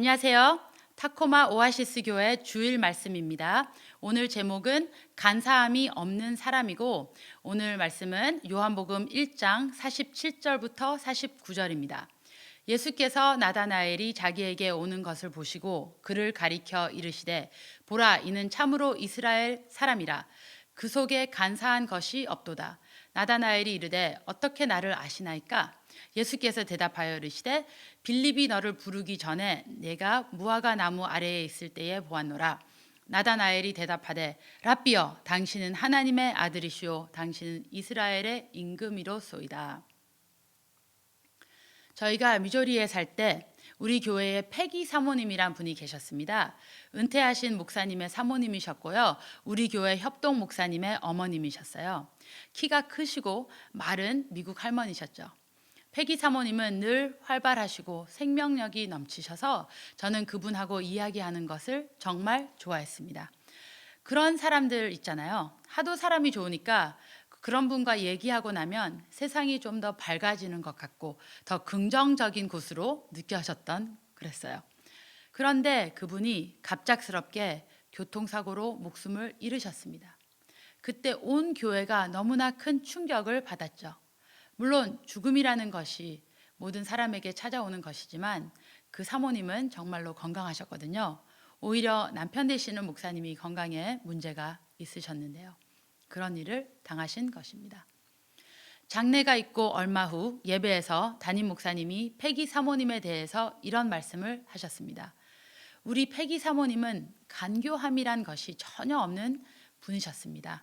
안녕하세요. 타코마 오아시스 교회 주일 말씀입니다. 오늘 제목은 간사함이 없는 사람이고 오늘 말씀은 요한복음 1장 47절부터 49절입니다. 예수께서 나다나엘이 자기에게 오는 것을 보시고 그를 가리켜 이르시되 보라 이는 참으로 이스라엘 사람이라 그 속에 간사한 것이 없도다. 나다나엘이 이르되 어떻게 나를 아시나이까? 예수께서 대답하여 이르시되 빌립이 너를 부르기 전에 내가 무화과 나무 아래에 있을 때에 보았노라. 나다나엘이 대답하되 랍비여 당신은 하나님의 아들이시오 당신은 이스라엘의 임금이로소이다. 저희가 미조리에 살 때 우리 교회에 패기 사모님이란 분이 계셨습니다. 은퇴하신 목사님의 사모님이셨고요. 우리 교회 협동 목사님의 어머님이셨어요. 키가 크시고 마른 미국 할머니셨죠. 패기 사모님은 늘 활발하시고 생명력이 넘치셔서 저는 그분하고 이야기하는 것을 정말 좋아했습니다. 그런 사람들 있잖아요. 하도 사람이 좋으니까 그런 분과 얘기하고 나면 세상이 좀 더 밝아지는 것 같고 더 긍정적인 곳으로 느껴졌던 그랬어요. 그런데 그분이 갑작스럽게 교통사고로 목숨을 잃으셨습니다. 그때 온 교회가 너무나 큰 충격을 받았죠. 물론 죽음이라는 것이 모든 사람에게 찾아오는 것이지만 그 사모님은 정말로 건강하셨거든요. 오히려 남편 되시는 목사님이 건강에 문제가 있으셨는데요. 그런 일을 당하신 것입니다. 장례가 있고 얼마 후 예배에서 담임 목사님이 패기 사모님에 대해서 이런 말씀을 하셨습니다. 우리 패기 사모님은 간교함이란 것이 전혀 없는 분이셨습니다.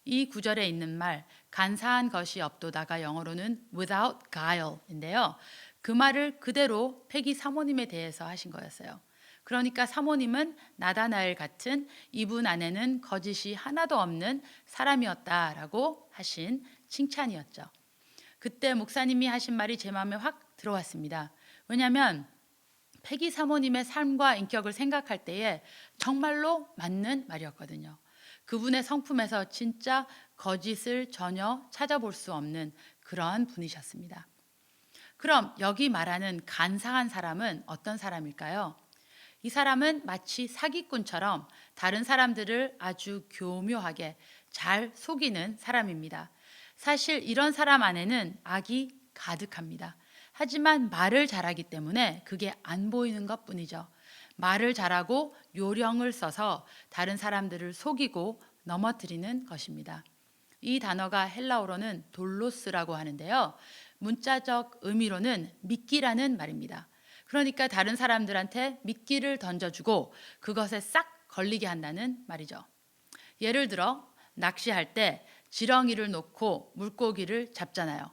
이 구절에 있는 말 간사한 것이 없도다가 영어로는 without guile인데요. 그 말을 그대로 패기 사모님에 대해서 하신 거였어요. 그러니까 사모님은 나다나엘 같은 이분 안에는 거짓이 하나도 없는 사람이었다라고 하신 칭찬이었죠. 그때 목사님이 하신 말이 제 마음에 확 들어왔습니다. 왜냐하면 패기 사모님의 삶과 인격을 생각할 때에 정말로 맞는 말이었거든요. 그분의 성품에서 진짜 거짓을 전혀 찾아볼 수 없는 그러한 분이셨습니다. 그럼 여기 말하는 간사한 사람은 어떤 사람일까요? 이 사람은 마치 사기꾼처럼 다른 사람들을 아주 교묘하게 잘 속이는 사람입니다. 사실 이런 사람 안에는 악이 가득합니다. 하지만 말을 잘하기 때문에 그게 안 보이는 것뿐이죠. 말을 잘하고 요령을 써서 다른 사람들을 속이고 넘어뜨리는 것입니다. 이 단어가 헬라어로는 돌로스라고 하는데요. 문자적 의미로는 미끼라는 말입니다. 그러니까 다른 사람들한테 미끼를 던져주고 그것에 싹 걸리게 한다는 말이죠. 예를 들어 낚시할 때 지렁이를 놓고 물고기를 잡잖아요.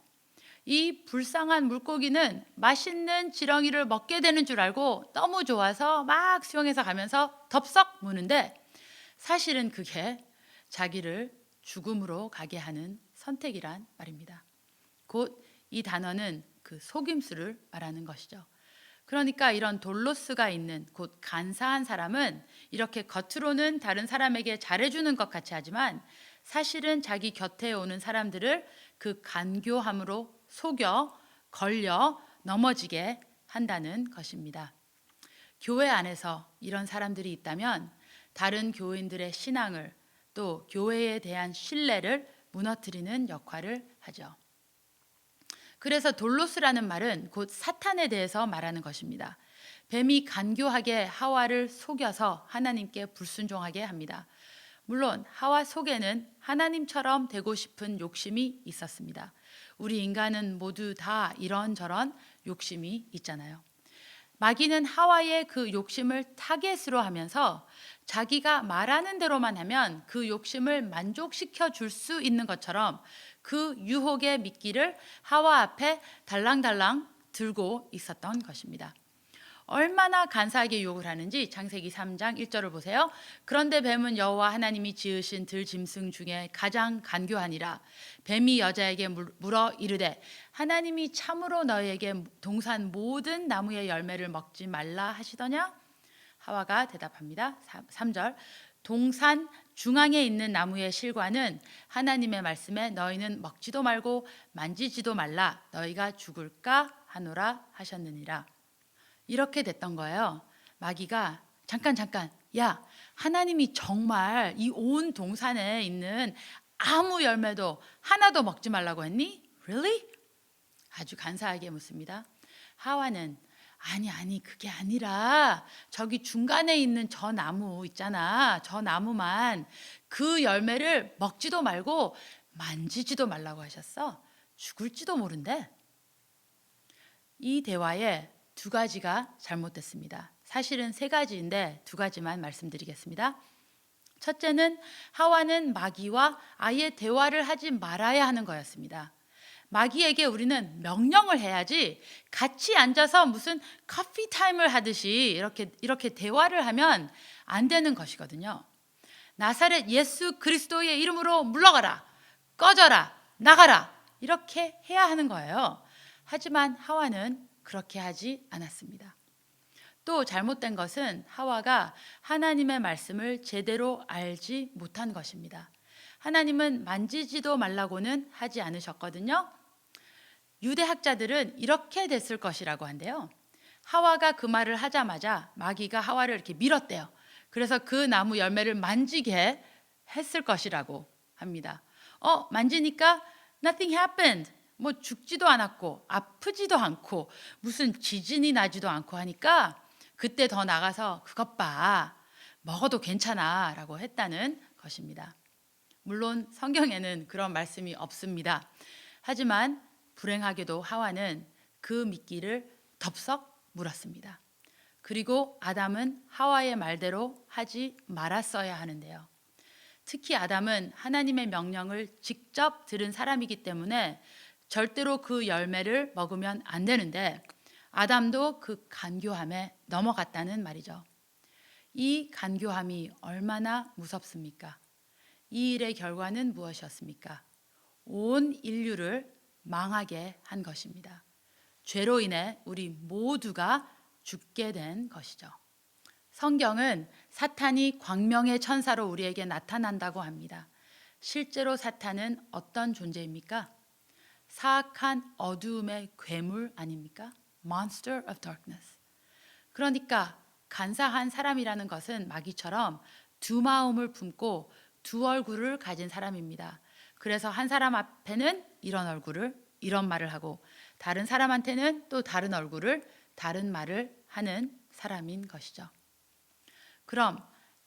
이 불쌍한 물고기는 맛있는 지렁이를 먹게 되는 줄 알고 너무 좋아서 막 수영해서 가면서 덥석 무는데 사실은 그게 자기를 죽음으로 가게 하는 선택이란 말입니다. 곧 이 단어는 그 속임수를 말하는 것이죠. 그러니까 이런 돌로스가 있는 곧 간사한 사람은 이렇게 겉으로는 다른 사람에게 잘해주는 것 같이 하지만 사실은 자기 곁에 오는 사람들을 그 간교함으로 속여 걸려 넘어지게 한다는 것입니다. 교회 안에서 이런 사람들이 있다면 다른 교인들의 신앙을 또 교회에 대한 신뢰를 무너뜨리는 역할을 하죠. 그래서 돌로스라는 말은 곧 사탄에 대해서 말하는 것입니다. 뱀이 간교하게 하와를 속여서 하나님께 불순종하게 합니다. 물론 하와 속에는 하나님처럼 되고 싶은 욕심이 있었습니다. 우리 인간은 모두 다 이런저런 욕심이 있잖아요. 마귀는 하와의 그 욕심을 타겟으로 하면서 자기가 말하는 대로만 하면 그 욕심을 만족시켜 줄 수 있는 것처럼 그 유혹의 미끼를 하와 앞에 달랑달랑 들고 있었던 것입니다. 얼마나 간사하게 유혹을 하는지 창세기 3장 1절을 보세요. 그런데 뱀은 여호와 하나님이 지으신 들짐승 중에 가장 간교하니라. 뱀이 여자에게 물어 이르되 하나님이 참으로 너희에게 동산 모든 나무의 열매를 먹지 말라 하시더냐? 하와가 대답합니다. 3절 동산 중앙에 있는 나무의 실과는 하나님의 말씀에 너희는 먹지도 말고 만지지도 말라 너희가 죽을까 하노라 하셨느니라. 이렇게 됐던 거예요. 마귀가 잠깐, 야, 하나님이 정말 이 온 동산에 있는 아무 열매도 하나도 먹지 말라고 했니? Really? 아주 간사하게 묻습니다. 하와는 아니 그게 아니라 저기 중간에 있는 저 나무 있잖아. 저 나무만 그 열매를 먹지도 말고 만지지도 말라고 하셨어. 죽을지도 모른대. 이 대화에 두 가지가 잘못됐습니다. 사실은 세 가지인데 두 가지만 말씀드리겠습니다. 첫째는 하와는 마귀와 아예 대화를 하지 말아야 하는 거였습니다. 마귀에게 우리는 명령을 해야지 같이 앉아서 무슨 커피 타임을 하듯이 이렇게 대화를 하면 안 되는 것이거든요. 나사렛 예수 그리스도의 이름으로 물러가라, 꺼져라, 나가라 이렇게 해야 하는 거예요. 하지만 하와는 그렇게 하지 않았습니다. 또 잘못된 것은 하와가 하나님의 말씀을 제대로 알지 못한 것입니다. 하나님은 만지지도 말라고는 하지 않으셨거든요. 유대학자들은 이렇게 됐을 것이라고 한대요. 하와가 그 말을 하자마자 마귀가 하와를 이렇게 밀었대요. 그래서 그 나무 열매를 만지게 했을 것이라고 합니다. 만지니까 nothing happened. 뭐 죽지도 않았고 아프지도 않고 무슨 지진이 나지도 않고 하니까 그때 더 나가서 그것 봐, 먹어도 괜찮아 라고 했다는 것입니다. 물론 성경에는 그런 말씀이 없습니다. 하지만 불행하게도 하와는 그 미끼를 덥석 물었습니다. 그리고 아담은 하와의 말대로 하지 말았어야 하는데요. 특히 아담은 하나님의 명령을 직접 들은 사람이기 때문에 절대로 그 열매를 먹으면 안 되는데 아담도 그 간교함에 넘어갔다는 말이죠. 이 간교함이 얼마나 무섭습니까? 이 일의 결과는 무엇이었습니까? 온 인류를 망하게 한 것입니다. 죄로 인해 우리 모두가 죽게 된 것이죠. 성경은 사탄이 광명의 천사로 우리에게 나타난다고 합니다. 실제로 사탄은 어떤 존재입니까? 사악한 어두움의 괴물 아닙니까? Monster of darkness. 그러니까 간사한 사람이라는 것은 마귀처럼 두 마음을 품고 두 얼굴을 가진 사람입니다. 그래서 한 사람 앞에는 이런 얼굴을, 이런 말을 하고 다른 사람한테는 또 다른 얼굴을, 다른 말을 하는 사람인 것이죠. 그럼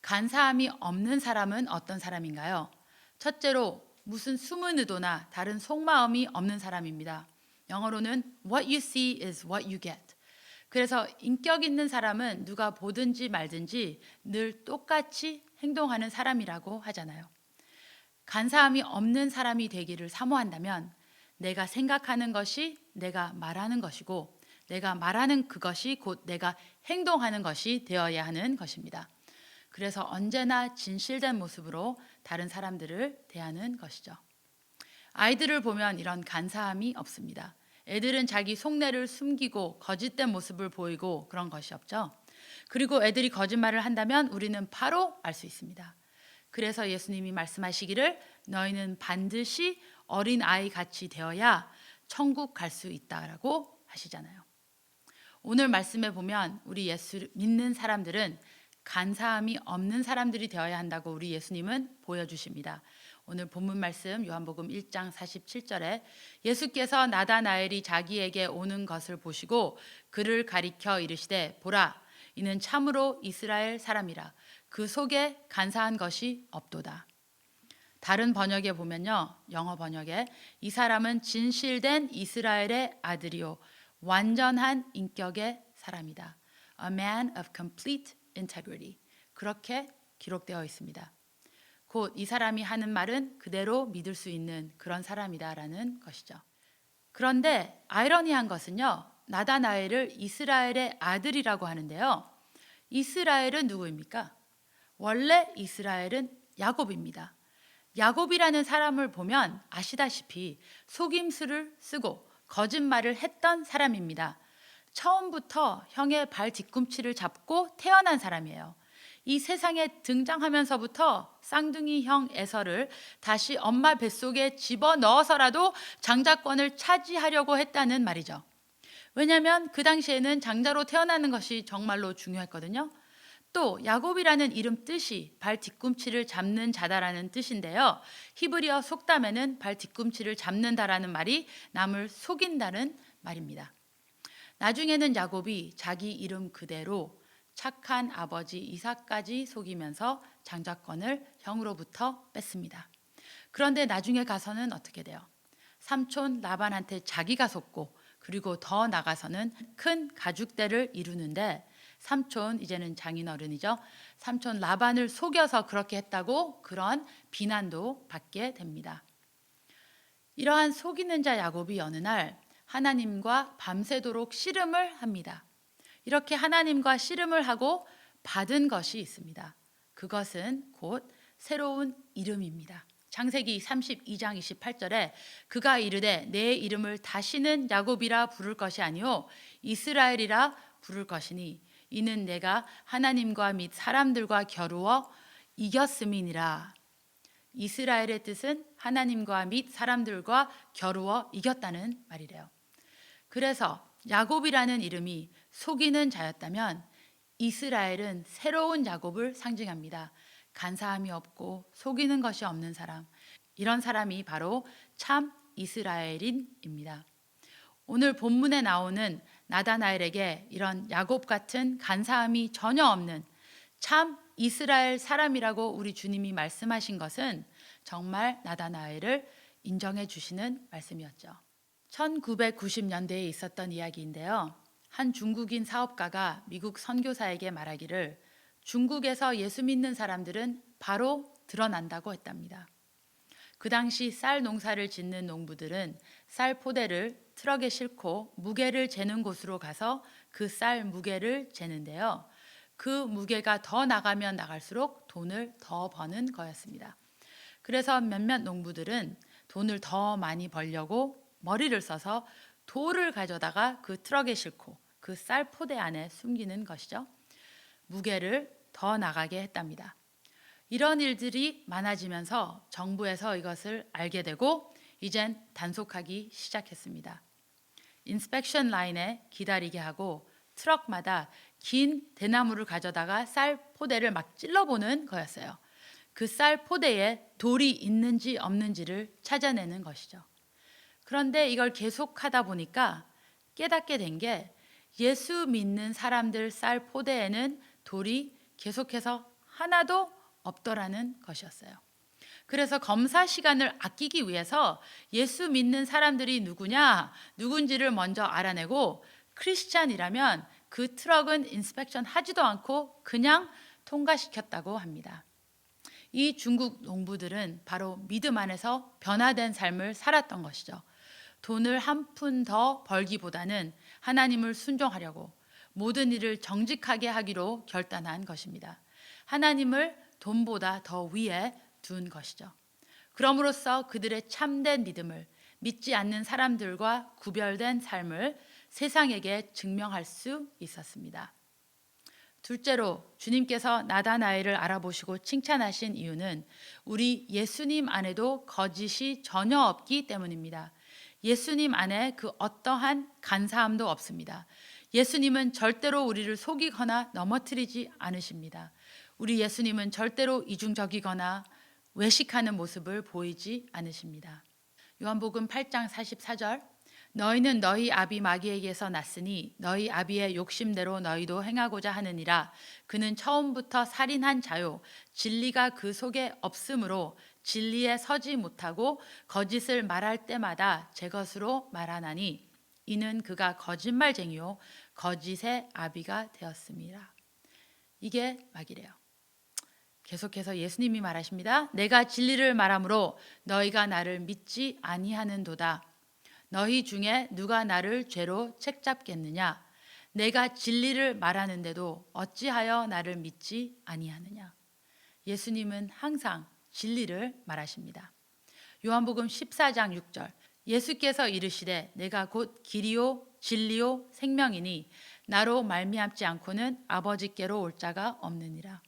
간사함이 없는 사람은 어떤 사람인가요? 첫째로 무슨 숨은 의도나 다른 속마음이 없는 사람입니다. 영어로는 what you see is what you get. 그래서 인격 있는 사람은 누가 보든지 말든지 늘 똑같이 행동하는 사람이라고 하잖아요. 간사함이 없는 사람이 되기를 사모한다면 내가 생각하는 것이 내가 말하는 것이고 내가 말하는 그것이 곧 내가 행동하는 것이 되어야 하는 것입니다. 그래서 언제나 진실된 모습으로 다른 사람들을 대하는 것이죠. 아이들을 보면 이런 간사함이 없습니다. 애들은 자기 속내를 숨기고 거짓된 모습을 보이고 그런 것이 없죠. 그리고 애들이 거짓말을 한다면 우리는 바로 알 수 있습니다. 그래서 예수님이 말씀하시기를 너희는 반드시 어린 아이 같이 되어야 천국 갈 수 있다라고 하시잖아요. 오늘 말씀에 보면 우리 예수 믿는 사람들은 간사함이 없는 사람들이 되어야 한다고 우리 예수님은 보여주십니다. 오늘 본문 말씀 요한복음 1장 47절에 예수께서 나다나엘이 자기에게 오는 것을 보시고 그를 가리켜 이르시되 보라 이는 참으로 이스라엘 사람이라 그 속에 간사한 것이 없도다. 다른 번역에 보면요, 영어 번역에 이 사람은 진실된 이스라엘의 아들이요 완전한 인격의 사람이다. A man of complete integrity. 그렇게 기록되어 있습니다. 곧 이 사람이 하는 말은 그대로 믿을 수 있는 그런 사람이다라는 것이죠. 그런데 아이러니한 것은요, 나다나엘을 이스라엘의 아들이라고 하는데요. 이스라엘은 누구입니까? 원래 이스라엘은 야곱입니다. 야곱이라는 사람을 보면 아시다시피 속임수를 쓰고 거짓말을 했던 사람입니다. 처음부터 형의 발 뒤꿈치를 잡고 태어난 사람이에요. 이 세상에 등장하면서부터 쌍둥이 형 에서를 다시 엄마 뱃속에 집어넣어서라도 장자권을 차지하려고 했다는 말이죠. 왜냐하면 그 당시에는 장자로 태어나는 것이 정말로 중요했거든요. 또 야곱이라는 이름 뜻이 발 뒤꿈치를 잡는 자다라는 뜻인데요. 히브리어 속담에는 발 뒤꿈치를 잡는다라는 말이 남을 속인다는 말입니다. 나중에는 야곱이 자기 이름 그대로 착한 아버지 이삭까지 속이면서 장자권을 형으로부터 뺐습니다. 그런데 나중에 가서는 어떻게 돼요? 삼촌 라반한테 자기가 속고 그리고 더 나가서는 큰 가죽대를 이루는데 삼촌, 이제는 장인어른이죠. 삼촌 라반을 속여서 그렇게 했다고 그런 비난도 받게 됩니다. 이러한 속이는 자 야곱이 어느 날 하나님과 밤새도록 씨름을 합니다. 이렇게 하나님과 씨름을 하고 받은 것이 있습니다. 그것은 곧 새로운 이름입니다. 창세기 32장 28절에 그가 이르되 내 이름을 다시는 야곱이라 부를 것이 아니요 이스라엘이라 부를 것이니 이는 내가 하나님과 및 사람들과 겨루어 이겼음이니라. 이스라엘의 뜻은 하나님과 및 사람들과 겨루어 이겼다는 말이래요. 그래서 야곱이라는 이름이 속이는 자였다면 이스라엘은 새로운 야곱을 상징합니다. 간사함이 없고 속이는 것이 없는 사람, 이런 사람이 바로 참 이스라엘인입니다. 오늘 본문에 나오는 나다나엘에게 이런 야곱 같은 간사함이 전혀 없는 참 이스라엘 사람이라고 우리 주님이 말씀하신 것은 정말 나다나엘을 인정해 주시는 말씀이었죠. 1990년대에 있었던 이야기인데요. 한 중국인 사업가가 미국 선교사에게 말하기를 중국에서 예수 믿는 사람들은 바로 드러난다고 했답니다. 그 당시 쌀 농사를 짓는 농부들은 쌀 포대를 트럭에 싣고 무게를 재는 곳으로 가서 그 쌀 무게를 재는데요. 그 무게가 더 나가면 나갈수록 돈을 더 버는 거였습니다. 그래서 몇몇 농부들은 돈을 더 많이 벌려고 머리를 써서 돌을 가져다가 그 트럭에 싣고 그 쌀 포대 안에 숨기는 것이죠. 무게를 더 나가게 했답니다. 이런 일들이 많아지면서 정부에서 이것을 알게 되고 이젠 단속하기 시작했습니다. 인스펙션 라인에 기다리게 하고 트럭마다 긴 대나무를 가져다가 쌀 포대를 막 찔러보는 거였어요. 그 쌀 포대에 돌이 있는지 없는지를 찾아내는 것이죠. 그런데 이걸 계속하다 보니까 깨닫게 된 게 예수 믿는 사람들 쌀 포대에는 돌이 계속해서 하나도 없더라는 것이었어요. 그래서 검사 시간을 아끼기 위해서 예수 믿는 사람들이 누군지를 먼저 알아내고 크리스찬이라면 그 트럭은 인스펙션 하지도 않고 그냥 통과시켰다고 합니다. 이 중국 농부들은 바로 믿음 안에서 변화된 삶을 살았던 것이죠. 돈을 한 푼 더 벌기보다는 하나님을 순종하려고 모든 일을 정직하게 하기로 결단한 것입니다. 하나님을 돈보다 더 위에 둔 것이죠. 그럼으로써 그들의 참된 믿음을 믿지 않는 사람들과 구별된 삶을 세상에게 증명할 수 있었습니다. 둘째로 주님께서 나다나엘을 알아보시고 칭찬하신 이유는 우리 예수님 안에도 거짓이 전혀 없기 때문입니다. 예수님 안에 그 어떠한 간사함도 없습니다. 예수님은 절대로 우리를 속이거나 넘어뜨리지 않으십니다. 우리 예수님은 절대로 이중적이거나 외식하는 모습을 보이지 않으십니다. 요한복음 8장 44절 너희는 너희 아비 마귀에게서 났으니 너희 아비의 욕심대로 너희도 행하고자 하느니라. 그는 처음부터 살인한 자요 진리가 그 속에 없으므로 진리에 서지 못하고 거짓을 말할 때마다 제 것으로 말하나니 이는 그가 거짓말쟁이요 거짓의 아비가 되었습니다. 이게 마귀래요. 계속해서 예수님이 말하십니다. 내가 진리를 말하므로 너희가 나를 믿지 아니하는도다. 너희 중에 누가 나를 죄로 책잡겠느냐? 내가 진리를 말하는데도 어찌하여 나를 믿지 아니하느냐? 예수님은 항상 진리를 말하십니다. 요한복음 14장 6절 예수께서 이르시되 내가 곧 길이요 진리요 생명이니 나로 말미암지 않고는 아버지께로 올 자가 없느니라.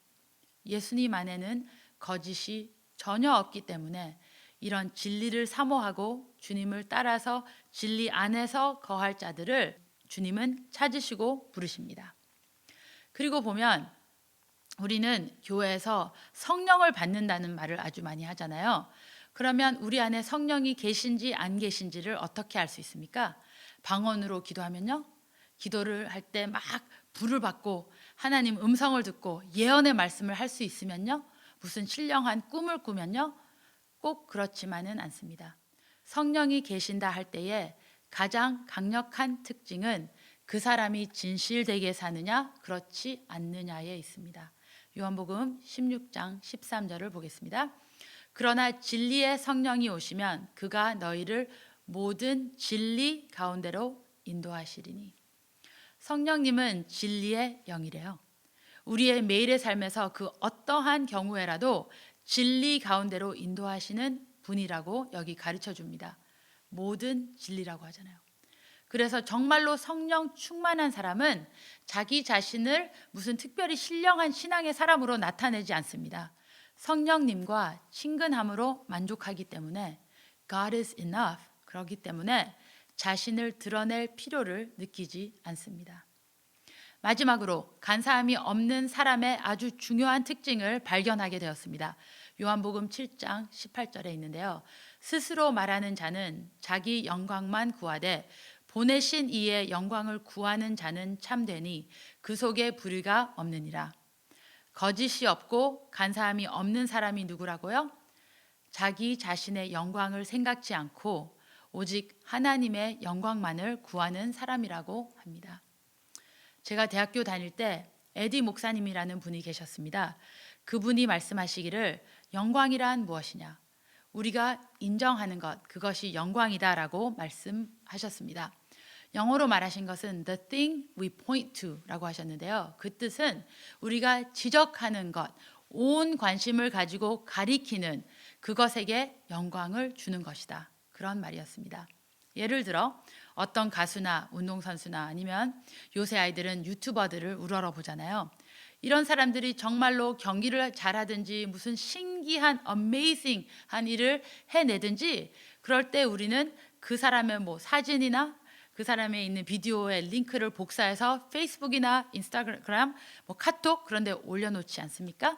예수님 안에는 거짓이 전혀 없기 때문에 이런 진리를 사모하고 주님을 따라서 진리 안에서 거할 자들을 주님은 찾으시고 부르십니다. 그리고 보면 우리는 교회에서 성령을 받는다는 말을 아주 많이 하잖아요. 그러면 우리 안에 성령이 계신지 안 계신지를 어떻게 알 수 있습니까? 방언으로 기도하면요. 기도를 할 때 막 불을 받고 하나님 음성을 듣고 예언의 말씀을 할 수 있으면요. 무슨 신령한 꿈을 꾸면요. 꼭 그렇지만은 않습니다. 성령이 계신다 할 때에 가장 강력한 특징은 그 사람이 진실되게 사느냐 그렇지 않느냐에 있습니다. 요한복음 16장 13절을 보겠습니다. 그러나 진리의 성령이 오시면 그가 너희를 모든 진리 가운데로 인도하시리니. 성령님은 진리의 영이래요. 우리의 매일의 삶에서 그 어떠한 경우에라도 진리 가운데로 인도하시는 분이라고 여기 가르쳐 줍니다. 모든 진리라고 하잖아요. 그래서 정말로 성령 충만한 사람은 자기 자신을 무슨 특별히 신령한 신앙의 사람으로 나타내지 않습니다. 성령님과 친근함으로 만족하기 때문에 God is enough, 그렇기 때문에 자신을 드러낼 필요를 느끼지 않습니다. 마지막으로 간사함이 없는 사람의 아주 중요한 특징을 발견하게 되었습니다. 요한복음 7장 18절에 있는데요. 스스로 말하는 자는 자기 영광만 구하되 보내신 이의 영광을 구하는 자는 참되니 그 속에 불의가 없느니라. 거짓이 없고 간사함이 없는 사람이 누구라고요? 자기 자신의 영광을 생각지 않고 오직 하나님의 영광만을 구하는 사람이라고 합니다. 제가 대학교 다닐 때 에디 목사님이라는 분이 계셨습니다. 그분이 말씀하시기를 영광이란 무엇이냐? 우리가 인정하는 것, 그것이 영광이다라고 말씀하셨습니다. 영어로 말하신 것은 the thing we point to 라고 하셨는데요. 그 뜻은 우리가 지적하는 것, 온 관심을 가지고 가리키는 그것에게 영광을 주는 것이다. 그런 말이었습니다. 예를 들어 어떤 가수나 운동선수나 아니면 요새 아이들은 유튜버들을 우러러 보잖아요. 이런 사람들이 정말로 경기를 잘하든지 무슨 신기한 어메이징한 일을 해내든지 그럴 때 우리는 그 사람의 사진이나 그 사람의 있는 비디오의 링크를 복사해서 페이스북이나 인스타그램, 카톡 그런 데 올려놓지 않습니까?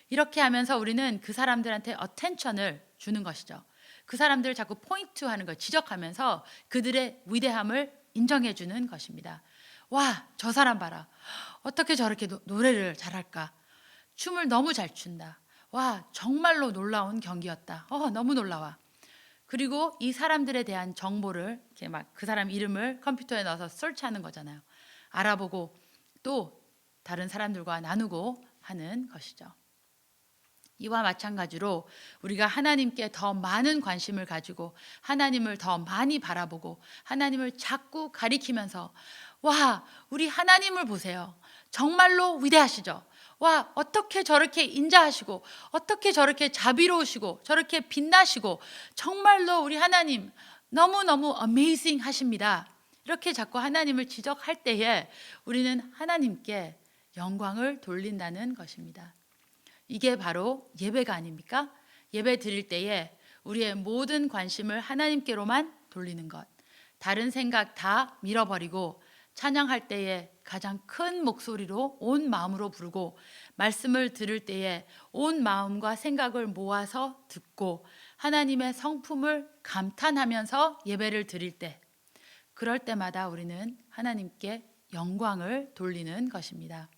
이렇게 하면서 우리는 그 사람들한테 어텐션을 주는 것이죠. 그 사람들을 자꾸 포인트하는 걸 지적하면서 그들의 위대함을 인정해 주는 것입니다. 와, 저 사람 봐라. 어떻게 저렇게 노래를 잘할까? 춤을 너무 잘 춘다. 와, 정말로 놀라운 경기였다. 너무 놀라워. 그리고 이 사람들에 대한 정보를 이렇게 막 그 사람 이름을 컴퓨터에 넣어서 설치하는 거잖아요. 알아보고 또 다른 사람들과 나누고 하는 것이죠. 이와 마찬가지로 우리가 하나님께 더 많은 관심을 가지고 하나님을 더 많이 바라보고 하나님을 자꾸 가리키면서 와, 우리 하나님을 보세요. 정말로 위대하시죠. 와, 어떻게 저렇게 인자하시고 어떻게 저렇게 자비로우시고 저렇게 빛나시고 정말로 우리 하나님 너무너무 어메이징 하십니다. 이렇게 자꾸 하나님을 지적할 때에 우리는 하나님께 영광을 돌린다는 것입니다. 이게 바로 예배가 아닙니까? 예배 드릴 때에 우리의 모든 관심을 하나님께로만 돌리는 것, 다른 생각 다 밀어버리고 찬양할 때에 가장 큰 목소리로 온 마음으로 부르고 말씀을 들을 때에 온 마음과 생각을 모아서 듣고 하나님의 성품을 감탄하면서 예배를 드릴 때, 그럴 때마다 우리는 하나님께 영광을 돌리는 것입니다.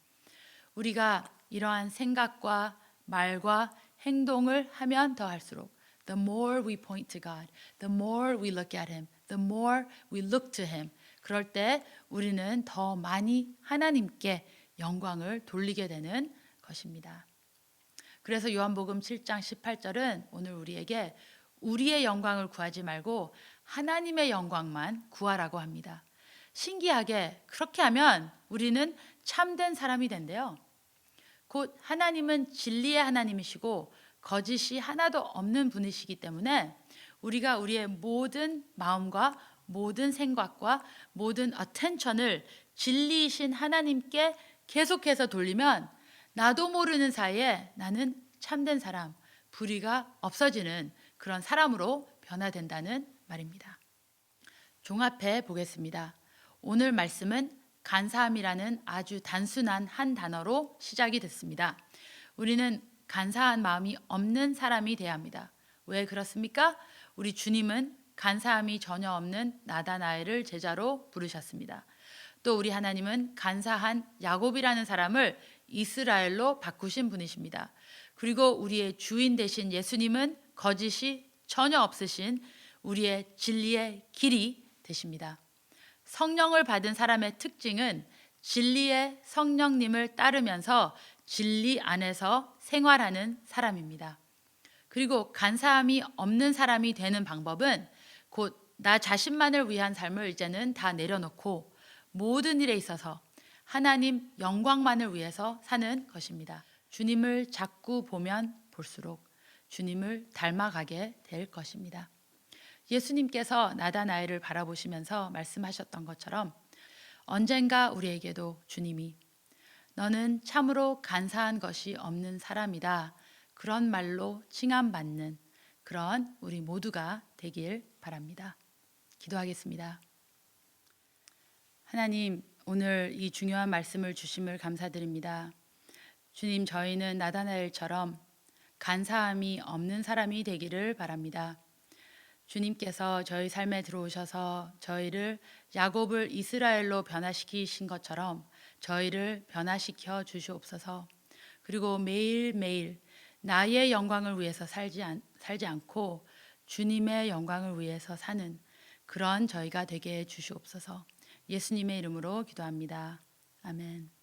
우리가 이러한 생각과 말과 행동을 하면 더 할수록 the more we point to God, the more we look at Him, the more we look to Him, 그럴 때 우리는 더 많이 하나님께 영광을 돌리게 되는 것입니다. 그래서 요한복음 7장 18절은 오늘 우리에게 우리의 영광을 구하지 말고 하나님의 영광만 구하라고 합니다. 신기하게 그렇게 하면 우리는 참된 사람이 된대요. 곧 하나님은 진리의 하나님이시고 거짓이 하나도 없는 분이시기 때문에 우리가 우리의 모든 마음과 모든 생각과 모든 어텐션을 진리이신 하나님께 계속해서 돌리면 나도 모르는 사이에 나는 참된 사람, 불의가 없어지는 그런 사람으로 변화된다는 말입니다. 종합해 보겠습니다. 오늘 말씀은 간사함이라는 아주 단순한 한 단어로 시작이 됐습니다. 우리는 간사한 마음이 없는 사람이 되어야 합니다. 왜 그렇습니까? 우리 주님은 간사함이 전혀 없는 나다나엘을 제자로 부르셨습니다. 또 우리 하나님은 간사한 야곱이라는 사람을 이스라엘로 바꾸신 분이십니다. 그리고 우리의 주인 되신 예수님은 거짓이 전혀 없으신 우리의 진리의 길이 되십니다. 성령을 받은 사람의 특징은 진리의 성령님을 따르면서 진리 안에서 생활하는 사람입니다. 그리고 간사함이 없는 사람이 되는 방법은 곧 나 자신만을 위한 삶을 이제는 다 내려놓고 모든 일에 있어서 하나님 영광만을 위해서 사는 것입니다. 주님을 자꾸 보면 볼수록 주님을 닮아가게 될 것입니다. 예수님께서 나다나엘을 바라보시면서 말씀하셨던 것처럼 언젠가 우리에게도 주님이 너는 참으로 간사한 것이 없는 사람이다. 그런 말로 칭함받는 그런 우리 모두가 되길 바랍니다. 기도하겠습니다. 하나님, 오늘 이 중요한 말씀을 주심을 감사드립니다. 주님, 저희는 나다나엘처럼 간사함이 없는 사람이 되기를 바랍니다. 주님께서 저희 삶에 들어오셔서 저희를 야곱을 이스라엘로 변화시키신 것처럼 저희를 변화시켜 주시옵소서. 그리고 매일매일 나의 영광을 위해서 살지 않고 주님의 영광을 위해서 사는 그런 저희가 되게 해 주시옵소서. 예수님의 이름으로 기도합니다. 아멘.